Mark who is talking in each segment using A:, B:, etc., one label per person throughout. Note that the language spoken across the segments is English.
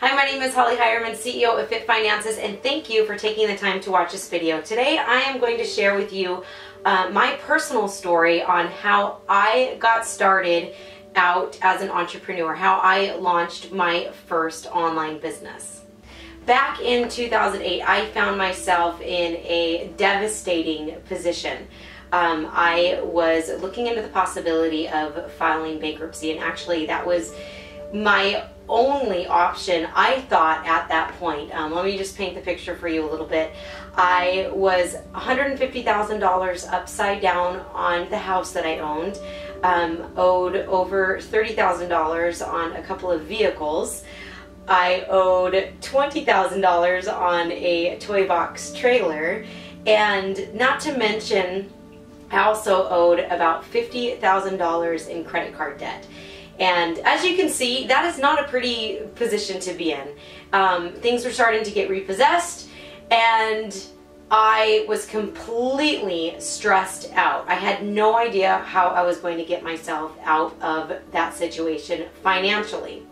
A: Hi, my name is Hierman, CEO of Fit Finances, and thank you for taking the time to watch this video. Today I am going to share with you my personal story on how I got started out as an entrepreneur, how I launched my first online business. Back in 2008, I found myself in a devastating position. I was looking into the possibility of filing bankruptcy, and actually that was my only option, I thought, at that point. Let me just paint the picture for you a little bit. I was $150,000 upside down on the house that I owned, owed over $30,000 on a couple of vehicles. I owed $20,000 on a toy box trailer, and not to mention I also owed about $50,000 in credit card debt. And as you can see, that is not a pretty position to be in. Things were starting to get repossessed, and I was completely stressed out. I had no idea how I was going to get myself out of that situation financially.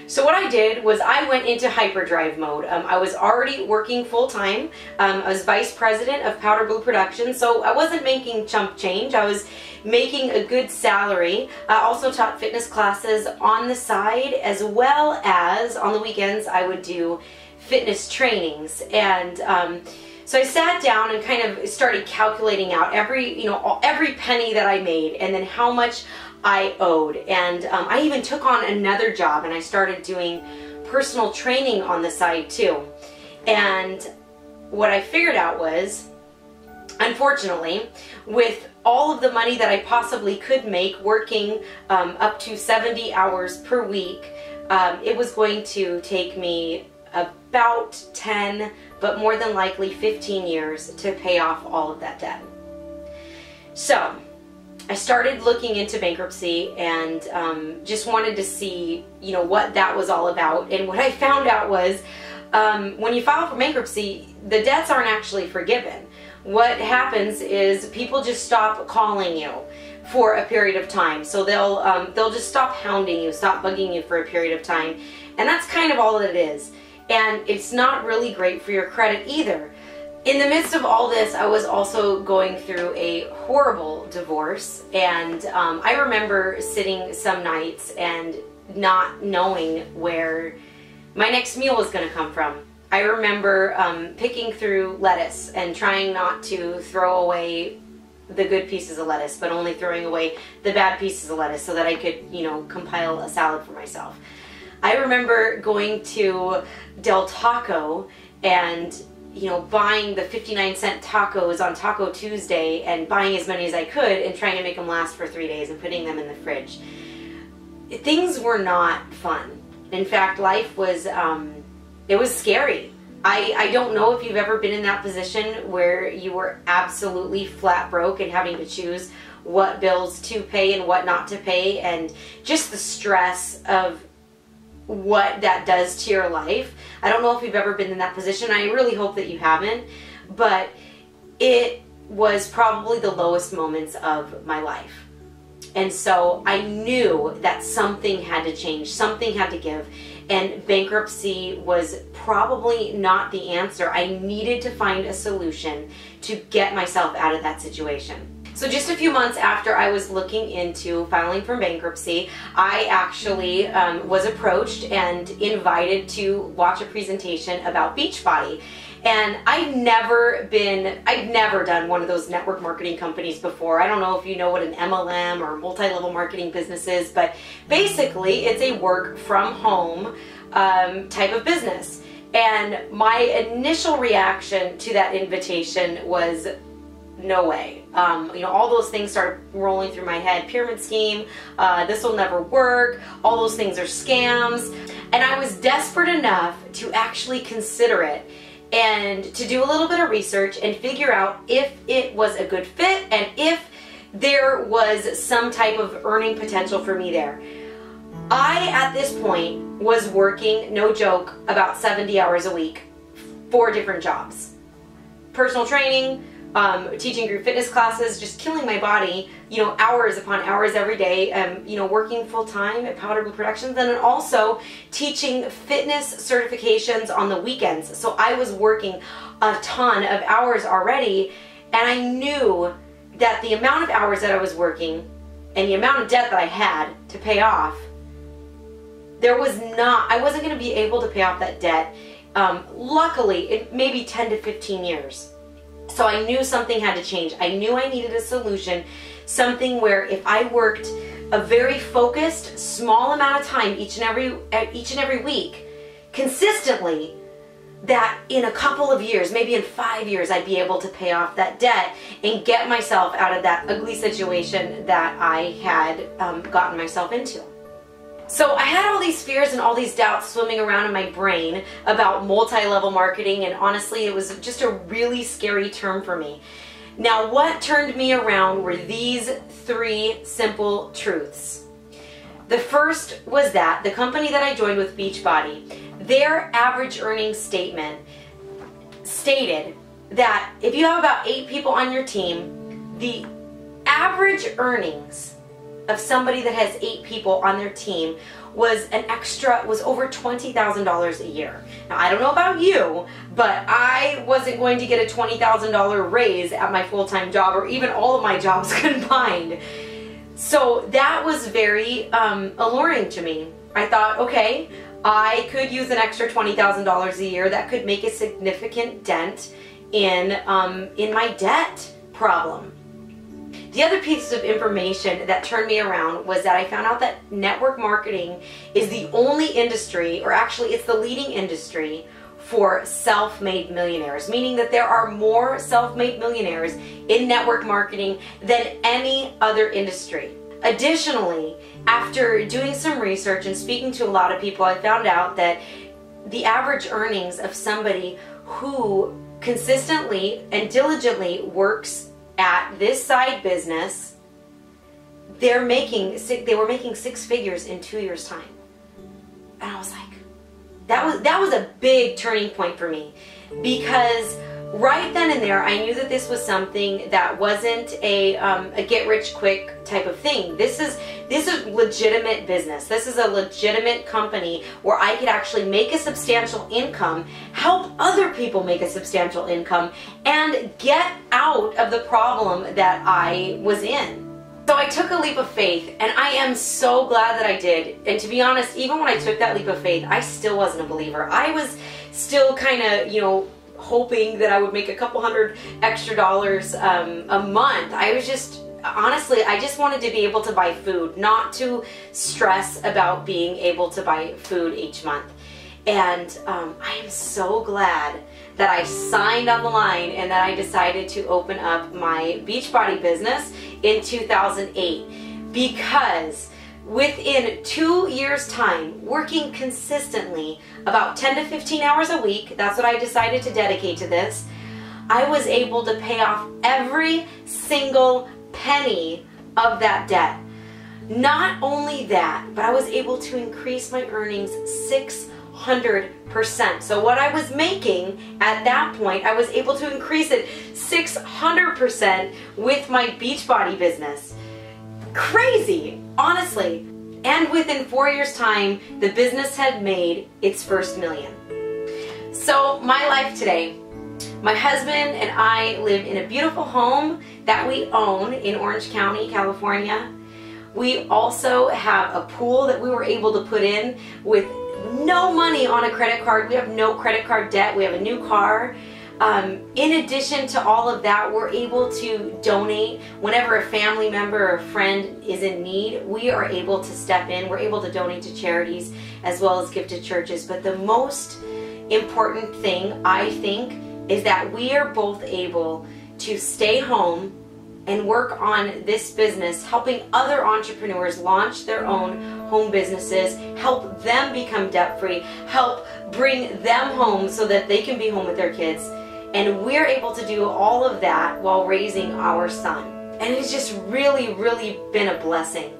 A: So what I did was I went into hyperdrive mode. I was already working full-time. I was vice president of Powder Blue Production, so I wasn't making chump change. I was making a good salary. I also taught fitness classes on the side, as well as on the weekends I would do fitness trainings. And so I sat down and kind of started calculating out every penny that I made, and then how much I owed. And I even took on another job, and I started doing personal training on the side too. And what I figured out was, unfortunately, with all of the money that I possibly could make working up to 70 hours per week, it was going to take me about 10, but more than likely 15 years to pay off all of that debt. So I started looking into bankruptcy and just wanted to see, what that was all about. And what I found out was when you file for bankruptcy, the debts aren't actually forgiven. What happens is people just stop calling you for a period of time. So they'll just stop hounding you, stop bugging you for a period of time. And that's kind of all it is. And it's not really great for your credit either. In the midst of all this, I was also going through a horrible divorce, and I remember sitting some nights and not knowing where my next meal was going to come from. I remember picking through lettuce and trying not to throw away the good pieces of lettuce, but only throwing away the bad pieces of lettuce so that I could, compile a salad for myself. I remember going to Del Taco and buying the 59-cent tacos on Taco Tuesday and buying as many as I could and trying to make them last for 3 days and putting them in the fridge. Things were not fun. In fact, life was, it was scary. I don't know if you've ever been in that position where you were absolutely flat broke and having to choose what bills to pay and what not to pay, and just the stress of what that does to your life. I don't know if you've ever been in that position. I really hope that you haven't, but it was probably the lowest moments of my life. And so I knew that something had to change, something had to give, and bankruptcy was probably not the answer. I needed to find a solution to get myself out of that situation. So just a few months after I was looking into filing for bankruptcy, I actually was approached and invited to watch a presentation about Beachbody. And I'd never done one of those network marketing companies before. I don't know if you know what an MLM or multi-level marketing business is, but basically it's a work from home type of business. And my initial reaction to that invitation was, no way. All those things started rolling through my head. Pyramid scheme, this will never work, all those things are scams. And I was desperate enough to actually consider it and to do a little bit of research and figure out if it was a good fit and if there was some type of earning potential for me there. I, at this point, was working, no joke, about 70 hours a week, 4 different jobs. Personal training, teaching group fitness classes, just killing my body, you know, hours upon hours every day, you know, working full time at Powder Blue Productions, and then also teaching fitness certifications on the weekends. So I was working a ton of hours already, and I knew that the amount of hours that I was working and the amount of debt that I had to pay off, I wasn't going to be able to pay off that debt. Luckily, it maybe 10 to 15 years. So I knew something had to change. I knew I needed a solution, something where if I worked a very focused, small amount of time each and every week, consistently, that in a couple of years, maybe in 5 years, I'd be able to pay off that debt and get myself out of that ugly situation that I had gotten myself into. So I had all these fears and all these doubts swimming around in my brain about multi-level marketing, and honestly, it was just a really scary term for me. Now, what turned me around were these 3 simple truths. The first was that the company that I joined with, Beachbody, their average earnings statement stated that if you have about 8 people on your team, the average earnings of somebody that has 8 people on their team was over $20,000 a year. Now, I don't know about you, but I wasn't going to get a $20,000 raise at my full-time job, or even all of my jobs combined. So that was very alluring to me. I thought, okay, I could use an extra $20,000 a year. That could make a significant dent in my debt problem. The other piece of information that turned me around was that I found out that network marketing is the only industry, or actually it's the leading industry, for self-made millionaires, meaning that there are more self-made millionaires in network marketing than any other industry. Additionally, after doing some research and speaking to a lot of people, I found out that the average earnings of somebody who consistently and diligently works at this side business, they were making 6 figures in 2 years' time. And I was like, that was a big turning point for me, because right then and there I knew that this was something that wasn't a get-rich-quick type of thing. This is legitimate business. This is a legitimate company where I could actually make a substantial income, help other people make a substantial income, and get out of the problem that I was in. So I took a leap of faith, and I am so glad that I did. And to be honest, even when I took that leap of faith, I still wasn't a believer. I was still kind of, you know, hoping that I would make a couple $100 extra a month. I was just, honestly, I just wanted to be able to buy food, not to stress about being able to buy food each month. And I am so glad that I signed on the line and that I decided to open up my Beachbody business in 2008, because within 2 years' time, working consistently about 10 to 15 hours a week, that's what I decided to dedicate to this, I was able to pay off every single penny of that debt. Not only that, but I was able to increase my earnings 600%. So what I was making at that point, I was able to increase it 600% with my Beachbody business. Crazy, honestly. And within 4 years' time, the business had made its first million. So my life today, my husband and I live in a beautiful home that we own in Orange County, California. We also have a pool that we were able to put in with no money on a credit card. We have no credit card debt. We have a new car. In addition to all of that, we're able to donate whenever a family member or a friend is in need. We are able to step in. We're able to donate to charities as well as give to churches. But the most important thing, I think, is that we are both able to stay home and work on this business, helping other entrepreneurs launch their own home businesses, help them become debt-free, help bring them home so that they can be home with their kids. And we're able to do all of that while raising our son. And it's just really, really been a blessing.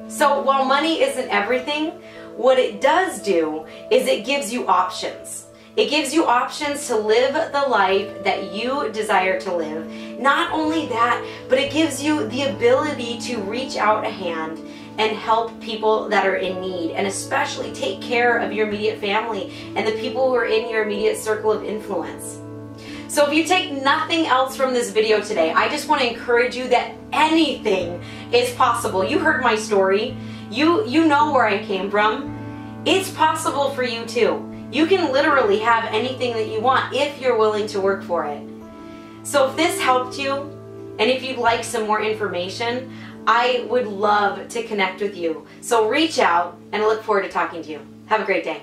A: So while money isn't everything, what it does do is it gives you options. It gives you options to live the life that you desire to live. Not only that, but it gives you the ability to reach out a hand and help people that are in need, and especially take care of your immediate family and the people who are in your immediate circle of influence. So if you take nothing else from this video today, I just want to encourage you that anything is possible. You heard my story. You know where I came from. It's possible for you too. You can literally have anything that you want if you're willing to work for it. So if this helped you, and if you'd like some more information, I would love to connect with you. So reach out, and I look forward to talking to you. Have a great day.